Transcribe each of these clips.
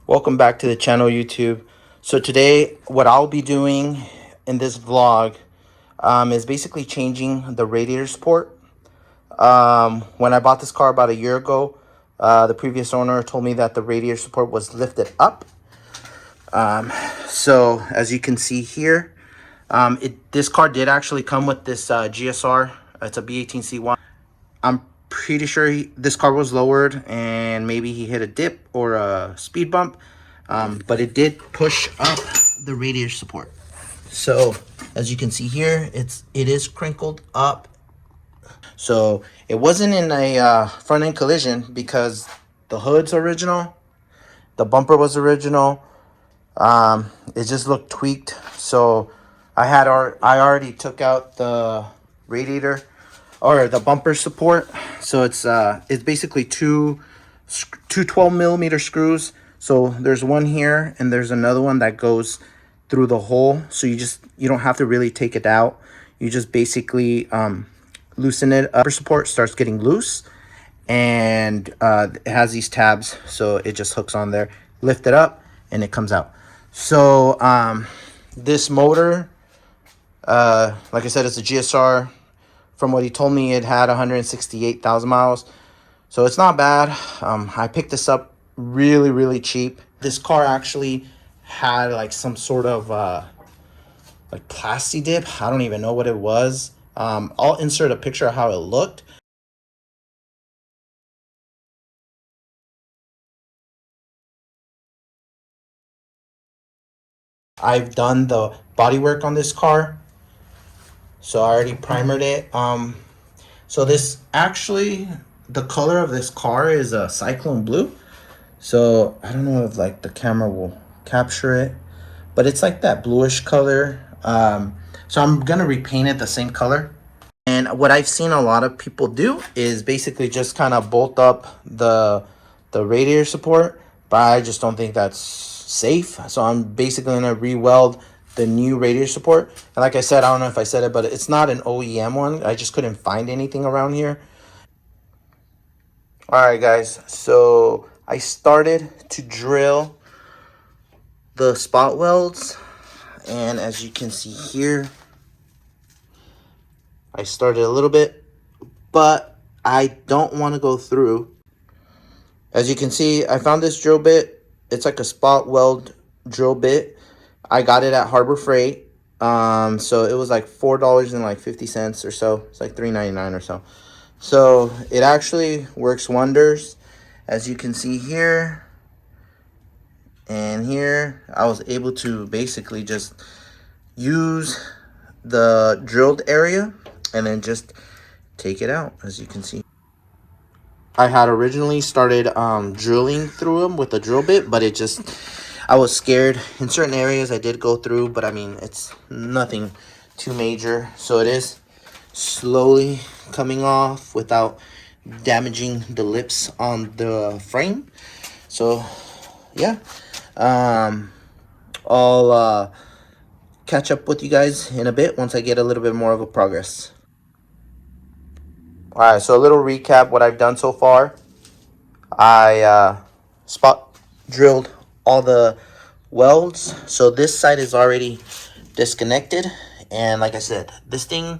Welcome back to the channel, YouTube. So today what I'll be doing in this vlog is basically changing the radiator support. When I bought this car about a year ago, the previous owner told me that the radiator support was lifted up. So as you can see here, this car did actually come with this GSR. It's a B18C1. I'm pretty sure this car was lowered and maybe he hit a dip or a speed bump, but it did push up the radiator support. So as you can see here, it is crinkled up. So it wasn't in a front end collision because the hood's original, the bumper was original. It just looked tweaked. So I already took out the radiator or the bumper support. So it's basically two 12mm screws. So there's one here and there's another one that goes through the hole. So you don't have to really take it out. You just basically loosen it up. Support starts getting loose, and it has these tabs, so it just hooks on there. Lift it up and it comes out. So this motor, like I said, it's a GSR. From what he told me, it had 168,000 miles. So it's not bad. I picked this up really cheap. This car actually had like some sort of like plasti dip. I don't even know what it was. I'll insert a picture of how it looked. I've done the body work on this car, so I already primered it. So this actually, the color of this car is a cyclone blue. So I don't know if like the camera will capture it, but it's like that bluish color. So I'm gonna repaint it the same color. And what I've seen a lot of people do is basically just kind of bolt up the radiator support, but I just don't think that's safe. So I'm basically gonna re-weld the new radiator support. And like I said, I don't know if I said it, but it's not an OEM one. I just couldn't find anything around here. All right, guys. So I started to drill the spot welds, and as you can see here, I started a little bit, but I don't want to go through. As you can see, I found this drill bit. It's like a spot weld drill bit. I got it at Harbor Freight. So it was like $4.50 or so. It's like $3.99 or so. So it actually works wonders. As you can see here and here, I was able to basically just use the drilled area and then just take it out. As you can see, I had originally started drilling through them with a drill bit, but I was scared. In certain areas I did go through, but I mean, it's nothing too major. So it is slowly coming off without damaging the lips on the frame. So yeah, I'll catch up with you guys in a bit once I get a little bit more of a progress. All right, so a little recap what I've done so far. I spot drilled all the welds, so this side is already disconnected, and like I said, this thing,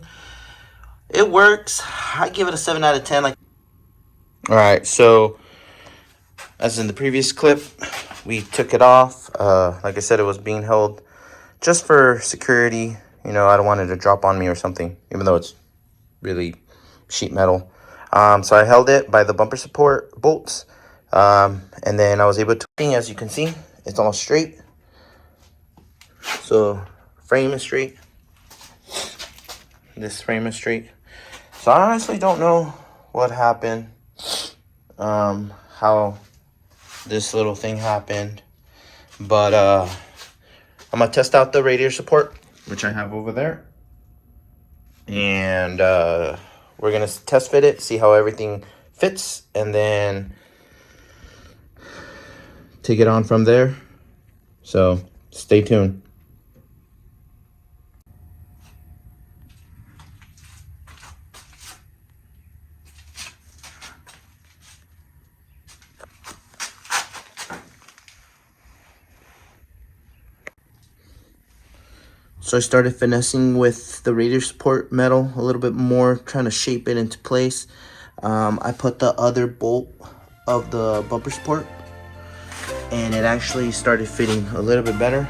it works. I give it a 7 out of 10. All right, so as in the previous clip, we took it off. Like I said, it was being held just for security. You know, I don't want it to drop on me or something, even though it's really sheet metal. So I held it by the bumper support bolts, and then I was able to, as you can see, it's all straight. So frame is straight. This frame is straight. So I honestly don't know what happened, how this little thing happened, but I'm gonna test out the radiator support, which I have over there, and we're gonna test fit it, see how everything fits, and then take it on from there. So stay tuned. So I started finessing with the radiator support metal a little bit more, trying to shape it into place. I put the other bolt of the bumper support, and it actually started fitting a little bit better.